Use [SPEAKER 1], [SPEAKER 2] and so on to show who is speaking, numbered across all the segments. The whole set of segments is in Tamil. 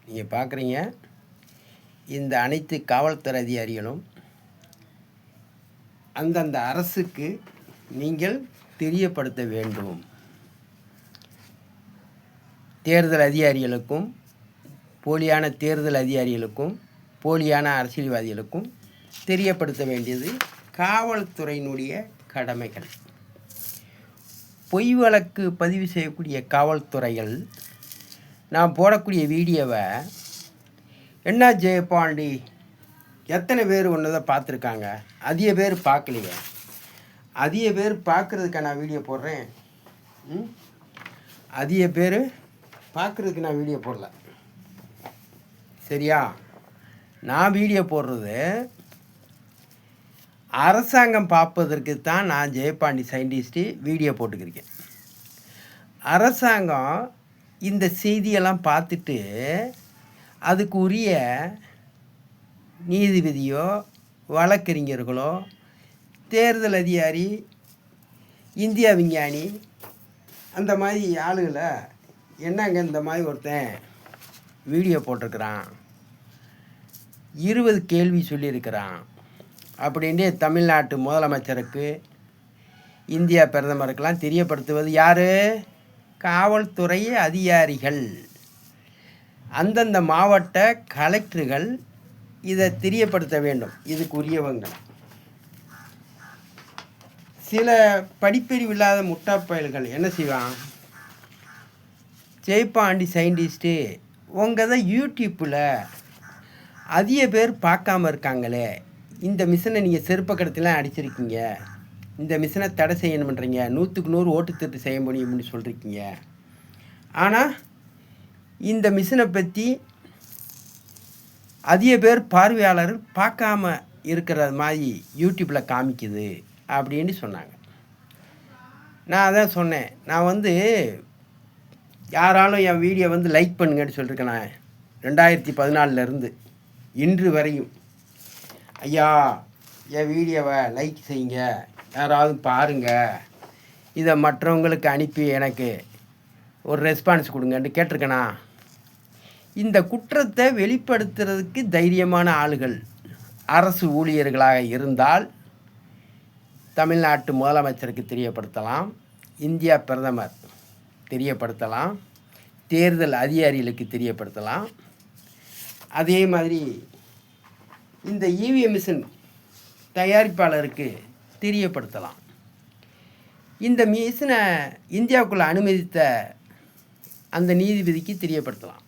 [SPEAKER 1] நீங்கள் பார்க்குறீங்க, இந்த அனைத்து காவல்துறை அதிகாரிகளும் அந்தந்த அரசுக்கு நீங்கள் தெரியப்படுத்த வேண்டும். தேர்தல் அதிகாரிகளுக்கும் போலியான தேர்தல் அதிகாரிகளுக்கும் போலியான அரசியல்வாதிகளுக்கும் தெரியப்படுத்த வேண்டியது காவல்துறையினுடைய கடமைகள். பொய் வழக்கு பதிவு செய்யக்கூடிய காவல்துறைகள் நான் போடக்கூடிய வீடியோவை என்ன ஜெயபாண்டி எத்தனை பேர் ஒன்றதை பார்த்துருக்காங்க, அதிக பேர் பார்க்கலையே, அதிக பேர் பார்க்குறதுக்கு நான் வீடியோ போடுறேன். அதிக பேர் பார்க்குறதுக்கு நான் வீடியோ போடல, சரியா? நான் வீடியோ போடுறது அரசாங்கம் பார்ப்பதற்கு தான் நான் ஜெயபாண்டி சயின்டிஸ்ட்டு வீடியோ போட்டுக்கிருக்கேன். அரசாங்கம் இந்த செய்தியெல்லாம் பார்த்துட்டு அதுக்கு உரிய நீதிபதியோ வழக்கறிஞர்களோ தேர்தல் அதிகாரி இந்தியா விஞ்ஞானி அந்த மாதிரி ஆளுகளை என்னங்க இந்த மாதிரி ஒருத்தன் வீடியோ போட்டிருக்கிறான், 20 கேள்வி சொல்லியிருக்கிறான் அப்படின்ட்டு தமிழ்நாட்டு முதலமைச்சருக்கு இந்தியா பிரதமருக்கெல்லாம் தெரியப்படுத்துவது யார்? காவல்துறை அதிகாரிகள். அந்தந்த மாவட்ட கலெக்டர்கள் இதை தெரியப்படுத்த வேண்டும். இதுக்குரியவங்க சில படிப்பறிவு இல்லாத முட்டாப்பயல்கள் என்ன செய்வான், ஜெயபாண்டி சயின்டிஸ்ட்டு உங்கள் தான் யூடியூப்பில் அதிக பேர் பார்க்காம இருக்காங்களே, இந்த மிஷினை நீங்கள் செருப்ப கடத்திலாம் அடிச்சிருக்கீங்க, இந்த மிஷினை தடை செய்யணும்ன்றீங்க, 100க்கு 100 ஓட்டுத்திட்டு செய்ய முடியும்னு சொல்லியிருக்கீங்க, ஆனால் இந்த மிஷினை பற்றி அதிக பேர் பார்வையாளர்கள் பார்க்காம இருக்கிற மாதிரி யூடியூப்பில் காமிக்குது அப்படின்னு சொன்னாங்க. நான் அதான் சொன்னேன், நான் யாராலும் என் வீடியோ லைக் பண்ணுங்கன்னு சொல்லியிருக்கேன். நான் 2014 இன்று வரையும், ஐயா என் வீடியோவை லைக் செய்யுங்க, யாராவது பாருங்கள், இதை மற்றவங்களுக்கு அனுப்பி எனக்கு ஒரு ரெஸ்பான்ஸ் கொடுங்கன்னு கேட்டிருக்கேனா? இந்த குற்றத்தை வெளிப்படுத்துறதுக்கு தைரியமான ஆளுகள் அரசு ஊழியர்களாக இருந்தால் தமிழ்நாட்டு முதலமைச்சருக்கு தெரியப்படுத்தலாம், இந்தியா பிரதமர் தெரியப்படுத்தலாம், தேர்தல் அதிகாரிகளுக்கு தெரியப்படுத்தலாம், அதே மாதிரி இந்த இவிஎம் மிஷின் தயாரிப்பாளருக்கு தெரியப்படுத்தலாம். இந்த மிஷினை இந்தியாவுக்குள்ளே அனுமதித்த அந்த நீதிபதிக்கு தெரியப்படுத்தலாம்.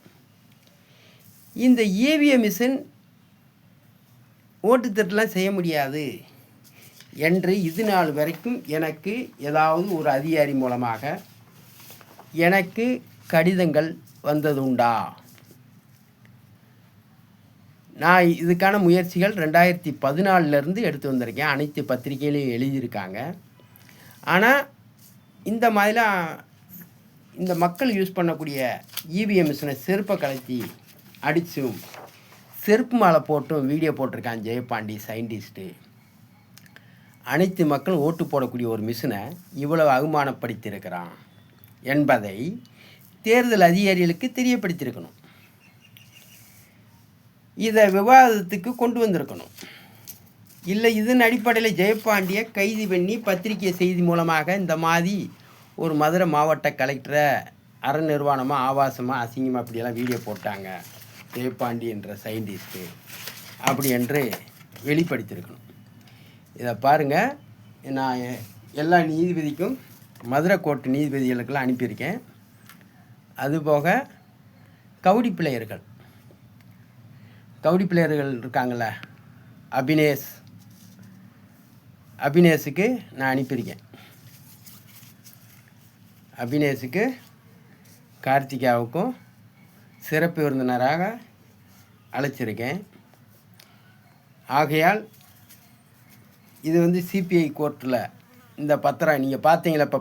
[SPEAKER 1] இந்த இவிஎம் மிஷின் ஓட்டுத்திட்டலாம் செய்ய முடியாது என்று இது நாள் வரைக்கும் எனக்கு ஏதாவது ஒரு அதிகாரி மூலமாக எனக்கு கடிதங்கள் வந்தது உண்டா? நான் இதுக்கான முயற்சிகள் 2014 எடுத்து வந்திருக்கேன், அனைத்து பத்திரிகையிலையும் எழுதியிருக்காங்க. ஆனால் இந்த மாதிரிலாம் இந்த மக்கள் யூஸ் பண்ணக்கூடிய இவிஎம் மிஷினை செருப்பை கலத்தி அடித்தும் செருப்பு மாலை போட்டும் வீடியோ போட்டிருக்கான் ஜெயபாண்டி சயின்டிஸ்ட்டு. அனைத்து மக்கள் ஓட்டு போடக்கூடிய ஒரு மிஷினை இவ்வளவு அவமானப்படுத்தியிருக்கிறான் என்பதை தேர்தல் அதிகாரிகளுக்கு தெரியப்படுத்தியிருக்கணும். இதை விவாதத்துக்கு கொண்டு வந்திருக்கணும். இல்லை இதன் அடிப்படையில் ஜெயபாண்டியை கைது பண்ணி பத்திரிகை செய்தி மூலமாக இந்த மாதிரி ஒரு மதுரை மாவட்ட கலெக்டரை அற நிர்வாணமாக ஆபாசமாக அசிங்கமாக அப்படியெல்லாம் வீடியோ போட்டாங்க ஜெயபாண்டி என்ற சயின்டிஸ்ட்டு அப்படி என்று வெளிப்படுத்தியிருக்கணும். இதை பாருங்கள், நான் எல்லா நீதிபதிக்கும் மதுரை கோர்ட்டு நீதிபதிகளுக்கெல்லாம் அனுப்பியிருக்கேன். அதுபோக கவுடி பிளேயர்கள் இருக்காங்கள, அபினேஷுக்கு நான் அனுப்பியிருக்கேன். அபினேஷுக்கு கார்த்திகாவுக்கும் சிறப்பு விருந்தினராக அழைச்சிருக்கேன். ஆகையால் இது சிபிஐ கோர்ட்டில் இந்த பத்திரம் நீங்கள் பார்த்தீங்களா, இப்போ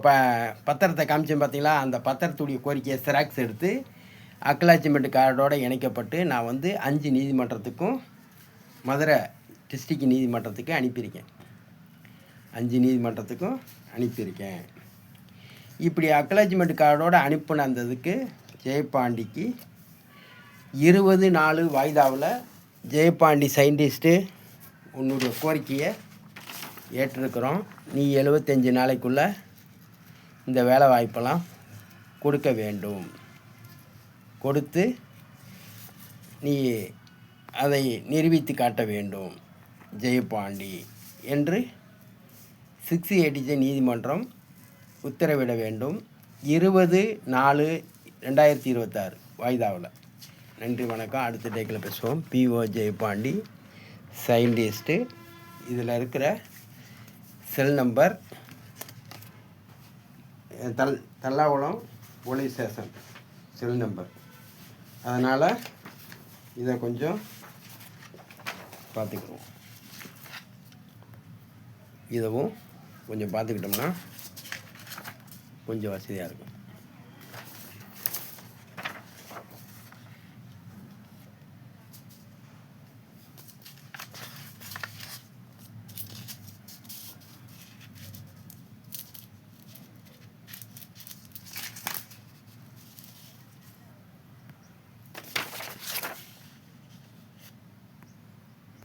[SPEAKER 1] பத்திரத்தை காமிச்சேன் பார்த்தீங்களா, அந்த பத்திரத்துடைய கோரிக்கையை செராக்ஸ் எடுத்து அக்லாச்சிமெண்ட் கார்டோடு இணைக்கப்பட்டு நான் 5 நீதிமன்றத்துக்கும் மதுரை டிஸ்ட்ரிக்ட் நீதிமன்றத்துக்கு அனுப்பியிருக்கேன். 5 நீதிமன்றத்துக்கும் அனுப்பியிருக்கேன். இப்படி அக்லாச்சிமெண்ட் கார்டோடு அனுப்பின அந்ததுக்கு ஜெயபாண்டிக்கு 20/4 வாய்தாவில் ஜெயபாண்டி சயின்டிஸ்ட்டு உன்னுடைய கோரிக்கையை ஏற்றிருக்கிறோம். நீ 75 நாளைக்குள்ளே இந்த வேலை வாய்ப்பெல்லாம் கொடுக்க வேண்டும். கொடுத்து நீ அதை நிரூபித்து காட்ட வேண்டும் ஜெயபாண்டி என்று 680 நீதிமன்றம் உத்தரவிட வேண்டும். 20/4/2026 வாய்தாவில். நன்றி, வணக்கம். அடுத்த டேக்கில் பேசுவோம். PO Jayapandi scientist. இதில் இருக்கிற cell number Thallakulam police station cell number. அதனால் இதை கொஞ்சம் பார்த்துக்குவோம். இதுவும் கொஞ்சம் பார்த்துக்கிட்டோம்னா கொஞ்சம் வசதியாக இருக்கும்.